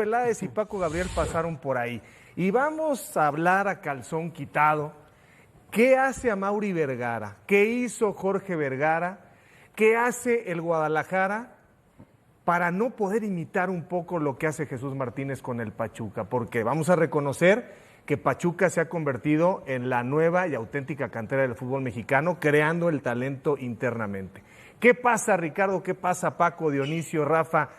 Peláez y Paco Gabriel pasaron por ahí. Y vamos a hablar a calzón quitado. ¿Qué hace Amaury Vergara? ¿Qué hizo Jorge Vergara? ¿Qué hace el Guadalajara para no poder imitar un poco lo que hace Jesús Martínez con el Pachuca? Porque vamos a reconocer que Pachuca se ha convertido en la nueva y auténtica cantera del fútbol mexicano, creando el talento internamente. ¿Qué pasa, Ricardo? ¿Qué pasa, Paco, Dionisio, Rafa?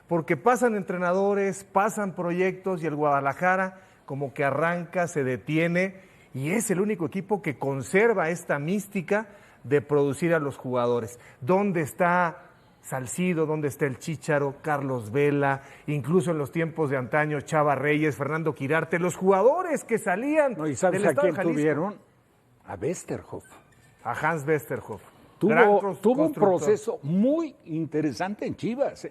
Porque pasan entrenadores, pasan proyectos y el Guadalajara como que arranca, se detiene y es el único equipo que conserva esta mística de producir a los jugadores. ¿Dónde está Salcido? ¿Dónde está el Chícharo? Carlos Vela, incluso en los tiempos de antaño, Chava Reyes, Fernando Quirarte, los jugadores que salían ¿Y sabes del a estado quién de Jalisco? tuvieron? A Westerhoff. A Hans Westerhoff. Tuvo un proceso muy interesante en Chivas,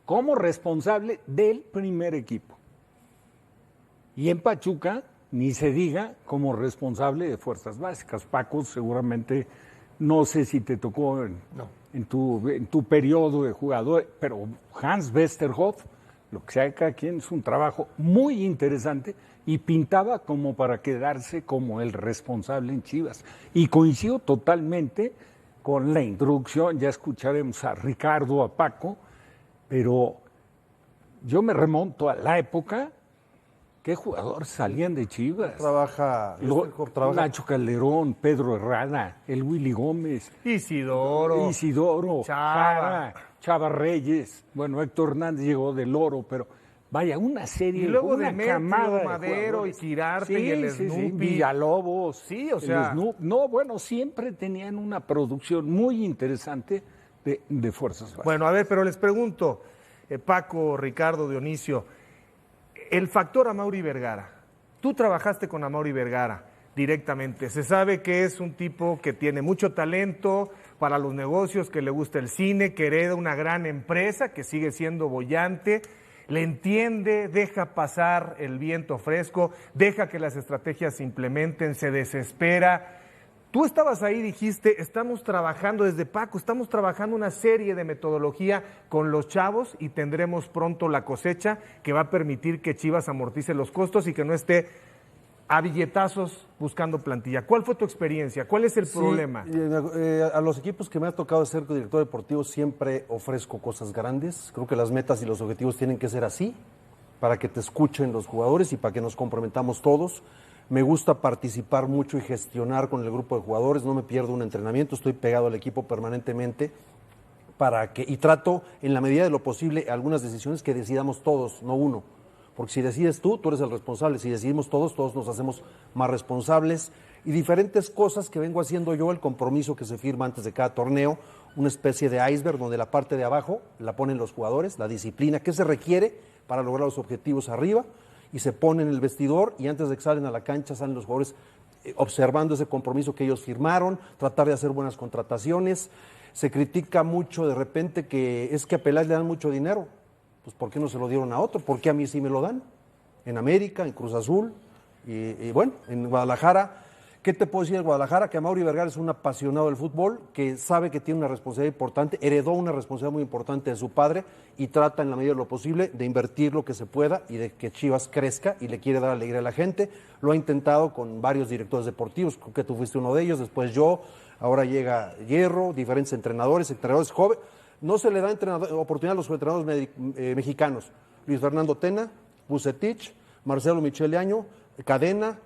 como responsable del primer equipo. Y en Pachuca, ni se diga, como responsable de fuerzas básicas. Paco, seguramente, no sé si te tocó en tu periodo de jugador, pero Hans Westerhoff, lo que sea de cada quien, es un trabajo muy interesante y pintaba como para quedarse como el responsable en Chivas. Y coincido totalmente con la introducción, ya escucharemos a Ricardo, a Paco, pero yo me remonto a la época. ¿Qué jugadores salían de Chivas? Trabaja Nacho Calderón, Pedro Herrada, el Willy Gómez, Isidoro, Chava Reyes. Bueno, Héctor Hernández llegó del Oro, pero vaya, una serie, y luego una Demetrio, camada Madero y Quirarte y el Snoopy. Villalobos. Sí, o sea. Siempre tenían una producción muy interesante de fuerzas básicas. Bueno, a ver, pero les pregunto, Paco, Ricardo, Dionisio, el factor Amaury Vergara. Tú trabajaste con Amaury Vergara directamente. Se sabe que es un tipo que tiene mucho talento para los negocios, que le gusta el cine, que hereda una gran empresa, que sigue siendo boyante, le entiende, deja pasar el viento fresco, deja que las estrategias se implementen, se desespera. Tú estabas ahí, dijiste, estamos trabajando desde Paco, estamos trabajando una serie de metodología con los chavos y tendremos pronto la cosecha que va a permitir que Chivas amortice los costos y que no esté a billetazos buscando plantilla. ¿Cuál fue tu experiencia? ¿Cuál es el problema? A los equipos que me ha tocado ser director deportivo siempre ofrezco cosas grandes. Creo que las metas y los objetivos tienen que ser así, para que te escuchen los jugadores y para que nos comprometamos todos. Me gusta participar mucho y gestionar con el grupo de jugadores, no me pierdo un entrenamiento, estoy pegado al equipo permanentemente y trato en la medida de lo posible algunas decisiones que decidamos todos, no uno. Porque si decides tú eres el responsable, si decidimos todos nos hacemos más responsables. Y diferentes cosas que vengo haciendo yo, el compromiso que se firma antes de cada torneo, una especie de iceberg donde la parte de abajo la ponen los jugadores, la disciplina, qué se requiere para lograr los objetivos arriba, y se pone en el vestidor y antes de que salen a la cancha salen los jugadores observando ese compromiso que ellos firmaron, tratar de hacer buenas contrataciones. Se critica mucho de repente que es que a Peláez le dan mucho dinero. Pues ¿por qué no se lo dieron a otro? ¿Por qué a mí sí me lo dan? En América, en Cruz Azul y bueno, en Guadalajara. ¿Qué te puedo decir de Guadalajara? Que Amaury Vergara es un apasionado del fútbol, que sabe que tiene una responsabilidad importante, heredó una responsabilidad muy importante de su padre y trata en la medida de lo posible de invertir lo que se pueda y de que Chivas crezca y le quiere dar alegría a la gente. Lo ha intentado con varios directores deportivos, creo que tú fuiste uno de ellos, después yo, ahora llega Hierro, diferentes entrenadores jóvenes. No se le da oportunidad a los entrenadores mexicanos. Luis Fernando Tena, Vucetich, Marcelo Michele Año, Cadena.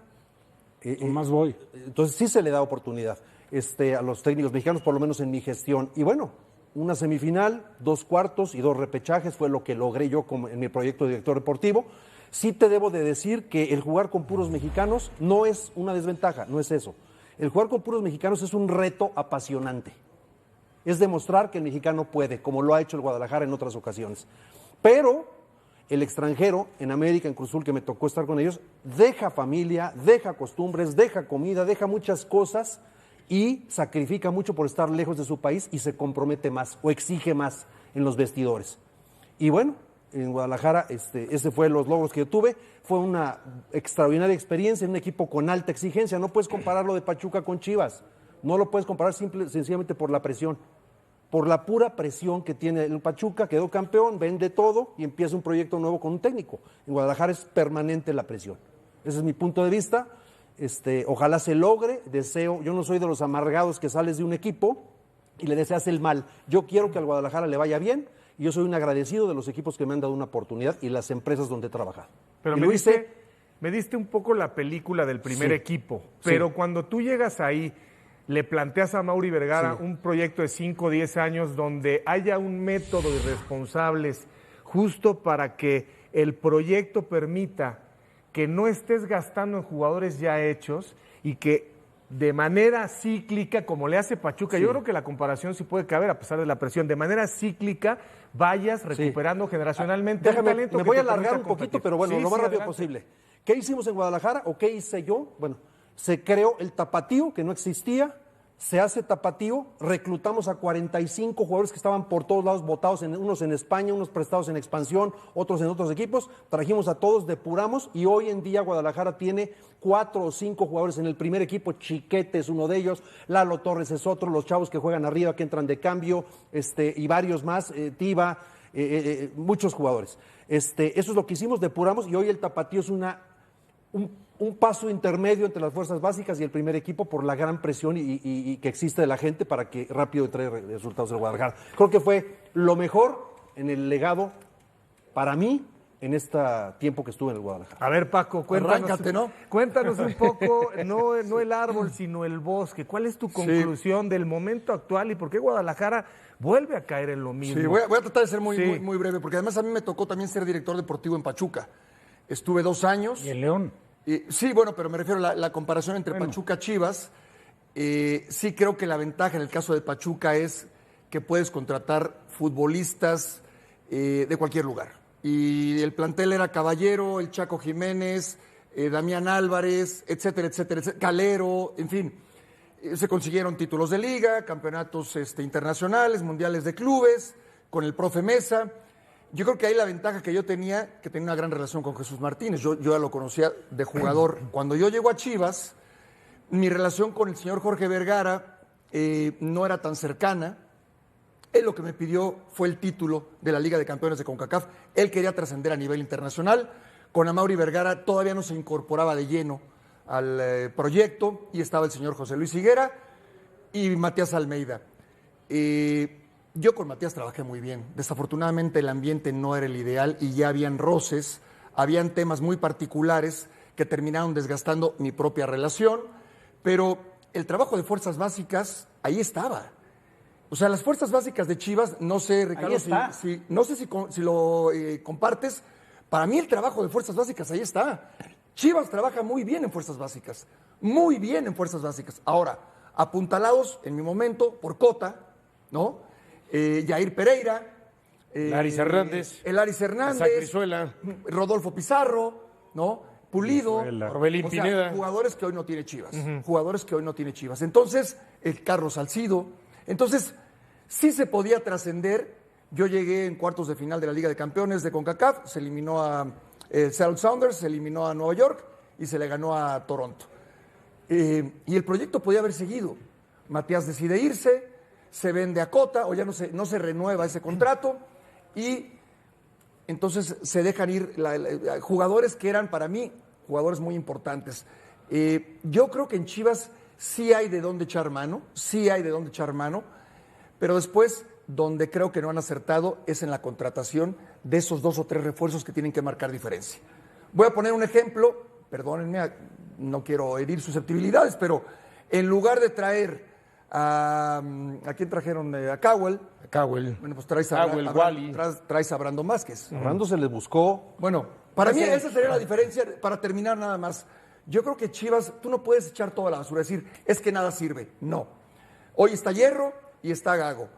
Más voy. Entonces sí se le da oportunidad a los técnicos mexicanos, por lo menos en mi gestión. Y bueno, una semifinal, 2 cuartos y 2 repechajes fue lo que logré yo en mi proyecto de director deportivo. Sí te debo de decir que el jugar con puros mexicanos no es una desventaja, no es eso. El jugar con puros mexicanos es un reto apasionante. Es demostrar que el mexicano puede, como lo ha hecho el Guadalajara en otras ocasiones. Pero el extranjero, en América, en Cruz Azul, que me tocó estar con ellos, deja familia, deja costumbres, deja comida, deja muchas cosas y sacrifica mucho por estar lejos de su país y se compromete más o exige más en los vestidores. Y bueno, en Guadalajara, ese fue los logros que yo tuve. Fue una extraordinaria experiencia en un equipo con alta exigencia. No puedes compararlo de Pachuca con Chivas. No lo puedes comparar sencillamente por la presión. por la pura presión que tiene el Pachuca, quedó campeón, vende todo y empieza un proyecto nuevo con un técnico. En Guadalajara es permanente la presión. Ese es mi punto de vista. Ojalá se logre, deseo, yo no soy de los amargados que sales de un equipo y le deseas el mal. Yo quiero que al Guadalajara le vaya bien y yo soy un agradecido de los equipos que me han dado una oportunidad y las empresas donde he trabajado. Pero me diste un poco la película del primer equipo, pero cuando tú llegas ahí, le planteas a Mauri Vergara un proyecto de 5 o 10 años donde haya un método y responsables justo para que el proyecto permita que no estés gastando en jugadores ya hechos y que de manera cíclica, como le hace Pachuca, yo creo que la comparación sí puede caber a pesar de la presión, de manera cíclica vayas recuperando generacionalmente Déjame, un talento me que voy a te permita alargar un poquito, competir. pero bueno, lo más rápido adelante. posible. ¿Qué hicimos en Guadalajara o qué hice yo? Bueno, se creó el tapatío, que no existía, se hace tapatío, reclutamos a 45 jugadores que estaban por todos lados votados, unos en España, unos prestados en expansión, otros en otros equipos, trajimos a todos, depuramos y hoy en día Guadalajara tiene 4 o 5 jugadores en el primer equipo, Chiquete es uno de ellos, Lalo Torres es otro, los chavos que juegan arriba, que entran de cambio, y varios más, Tiva, muchos jugadores. Eso es lo que hicimos, depuramos y hoy el tapatío es un paso intermedio entre las fuerzas básicas y el primer equipo por la gran presión y que existe de la gente para que rápido traiga resultados del Guadalajara. Creo que fue lo mejor en el legado para mí en este tiempo que estuve en el Guadalajara. A ver, Paco, cuéntanos, Arráncate, ¿no? Cuéntanos un poco, no el árbol, sino el bosque. ¿Cuál es tu conclusión del momento actual y por qué Guadalajara vuelve a caer en lo mismo? Sí, voy a tratar de ser muy breve, porque además a mí me tocó también ser director deportivo en Pachuca. Estuve 2 años. ¿Y el León? Sí, bueno, pero me refiero a la comparación entre Pachuca y Chivas. Sí creo que la ventaja en el caso de Pachuca es que puedes contratar futbolistas de cualquier lugar. Y el plantel era Caballero, el Chaco Jiménez, Damián Álvarez, etcétera, etcétera, Calero, en fin. Se consiguieron títulos de liga, campeonatos internacionales, mundiales de clubes, con el profe Mesa. Yo creo que ahí la ventaja que yo tenía, que tenía una gran relación con Jesús Martínez, yo ya lo conocía de jugador. Cuando yo llego a Chivas, mi relación con el señor Jorge Vergara no era tan cercana. Él lo que me pidió fue el título de la Liga de Campeones de CONCACAF. Él quería trascender a nivel internacional. Con Amaury Vergara todavía no se incorporaba de lleno al proyecto y estaba el señor José Luis Higuera y Matías Almeida. Yo con Matías trabajé muy bien. Desafortunadamente el ambiente no era el ideal y ya habían roces, habían temas muy particulares que terminaron desgastando mi propia relación, pero el trabajo de fuerzas básicas ahí estaba. O sea, las fuerzas básicas de Chivas, no sé, Ricardo, no sé si lo compartes, para mí el trabajo de fuerzas básicas ahí está. Chivas trabaja muy bien en fuerzas básicas, muy bien en fuerzas básicas. Ahora, apuntalados en mi momento por Cota, ¿no? Jair Pereira, Laris Hernández, Elaris Hernández, Sacrizuela, Rodolfo Pizarro, ¿no? Pulido, Orbelín Pineda. Jugadores que hoy no tiene Chivas, jugadores que hoy no tiene Chivas. Entonces, el Carlos Salcido, entonces sí se podía trascender. Yo llegué en cuartos de final de la Liga de Campeones de CONCACAF, se eliminó a Seattle Sounders, se eliminó a Nueva York y se le ganó a Toronto. Y el proyecto podía haber seguido. Matías decide irse, se vende a Cota o ya no se renueva ese contrato y entonces se dejan ir jugadores que eran para mí jugadores muy importantes. Yo creo que en Chivas sí hay de dónde echar mano, pero después donde creo que no han acertado es en la contratación de esos 2 o 3 refuerzos que tienen que marcar diferencia. Voy a poner un ejemplo, perdónenme, no quiero herir susceptibilidades, pero en lugar de traer ¿a quién trajeron? A Cowell. Bueno, pues traes a Brandon Vázquez. A Brando se les buscó. Bueno, para mí esa sería la diferencia. Para terminar nada más, yo creo que Chivas, tú no puedes echar toda la basura, decir, es que nada sirve. No. Hoy está Hierro y está Gago.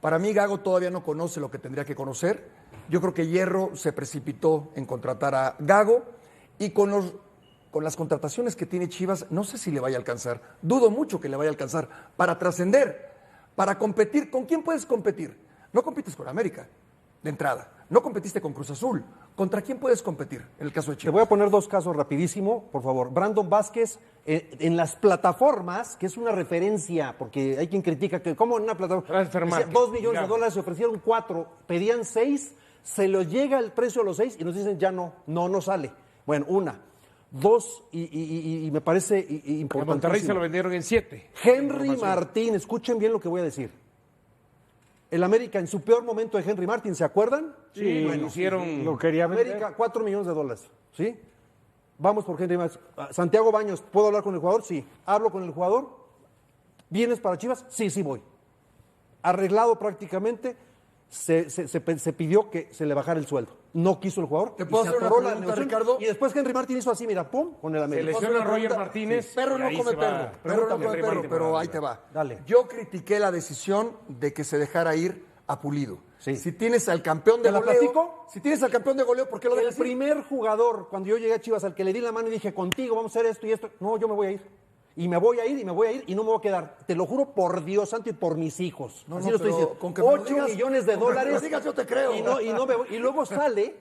Para mí Gago todavía no conoce lo que tendría que conocer. Yo creo que Hierro se precipitó en contratar a Gago y con las contrataciones que tiene Chivas, no sé si le vaya a alcanzar. Dudo mucho que le vaya a alcanzar para trascender, para competir. ¿Con quién puedes competir? No compites con América, de entrada. No competiste con Cruz Azul. ¿Contra quién puedes competir en el caso de Te Chivas? voy a poner 2 casos rapidísimo, por favor. Brandon Vázquez, en las plataformas, que es una referencia, porque hay quien critica que, ¿cómo en una plataforma? Transfer Market, 2 millones de digamos. dólares, se ofrecieron 4, pedían 6, se los llega el precio a los 6 y nos dicen ya no sale. Bueno, 1. 2, y me parece A importante. Monterrey se lo vendieron en 7. Henry Martín, escuchen bien lo que voy a decir. El América en su peor momento de Henry Martín, ¿se acuerdan? Sí, lo hicieron. Lo quería vender. América, 4 millones de dólares, ¿sí? Vamos por Henry Martín. Santiago Baños, ¿puedo hablar con el jugador? Sí. ¿Hablo con el jugador? ¿Vienes para Chivas? Sí, voy. Arreglado prácticamente, se pidió que se le bajara el sueldo. No quiso el jugador. ¿Te puedo y se hacer una atoró la pregunta, negociación. Ricardo? Y después Henry Martín hizo así, mira, pum, con el Se América. lesiona a Roger Martínez. Perro y no ahí come se va. perro. Perro no Pregúntale, come Henry perro, Martín pero para ahí te va. Dale. Yo critiqué la decisión de que se dejara ir a Pulido. Sí. Si tienes al campeón de ¿Te la goleo, platico? si tienes al campeón de goleo, ¿por qué lo El dejas ir? primer jugador, cuando yo llegué a Chivas, al que le di la mano y dije, contigo vamos a hacer esto y esto. No, yo me voy a ir. Y me voy a ir, y me voy a ir, y no me voy a quedar. Te lo juro por Dios santo y por mis hijos. No, Así no, lo estoy pero diciendo. con que me lo 8 digas- millones de con que me lo dólares. digas, yo te creo. Y no me voy. Y luego sale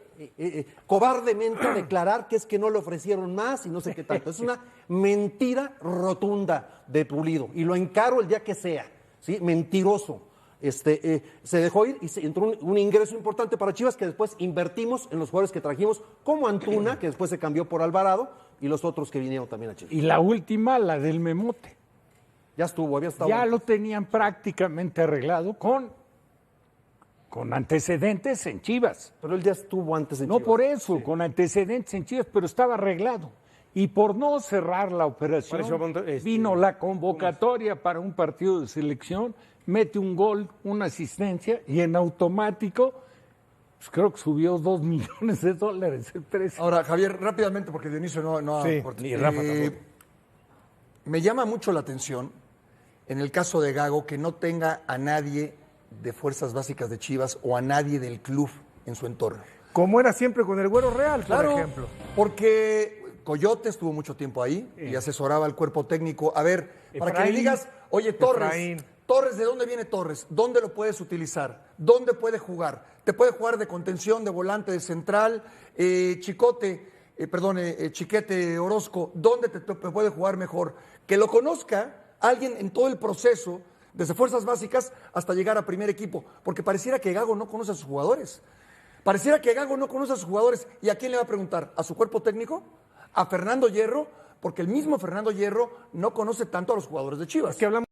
cobardemente a declarar que es que no le ofrecieron más y no sé qué tanto. Es una mentira rotunda de Pulido. Y lo encaro el día que sea. ¿Sí? Mentiroso. Se dejó ir y se entró un ingreso importante para Chivas que después invertimos en los jugadores que trajimos, como Antuna, que después se cambió por Alvarado, y los otros que vinieron también a Chivas. Y la última, la del Memote. Ya estuvo, había estado. Ya lo tenían prácticamente arreglado con antecedentes en Chivas. Pero él ya estuvo antes de No Chivas. por eso, con antecedentes en Chivas, pero estaba arreglado. Y por no cerrar la operación, Por eso, vino la convocatoria para un partido de selección, mete un gol, una asistencia, y en automático, pues creo que subió $2 millones el precio. Ahora, Javier, rápidamente, porque Dionisio no Sí, aporta. ni Rafa tampoco. Me llama mucho la atención, en el caso de Gago, que no tenga a nadie de Fuerzas Básicas de Chivas o a nadie del club en su entorno. Como era siempre con el Güero Real, por ejemplo. Porque Coyote estuvo mucho tiempo ahí y asesoraba al cuerpo técnico. A ver, para que le Efraín. digas, oye, Torres, Efraín. Torres, ¿de dónde viene Torres? ¿Dónde lo puedes utilizar? ¿Dónde puede jugar? ¿Te puede jugar de contención, de volante, de central? Chiquete Orozco, ¿dónde te puede jugar mejor? Que lo conozca alguien en todo el proceso, desde Fuerzas Básicas hasta llegar a primer equipo, porque pareciera que Gago no conoce a sus jugadores. Pareciera que Gago no conoce a sus jugadores. ¿Y a quién le va a preguntar? ¿A su cuerpo técnico? ¿A Fernando Hierro? Porque el mismo Fernando Hierro no conoce tanto a los jugadores de Chivas. Que hablamos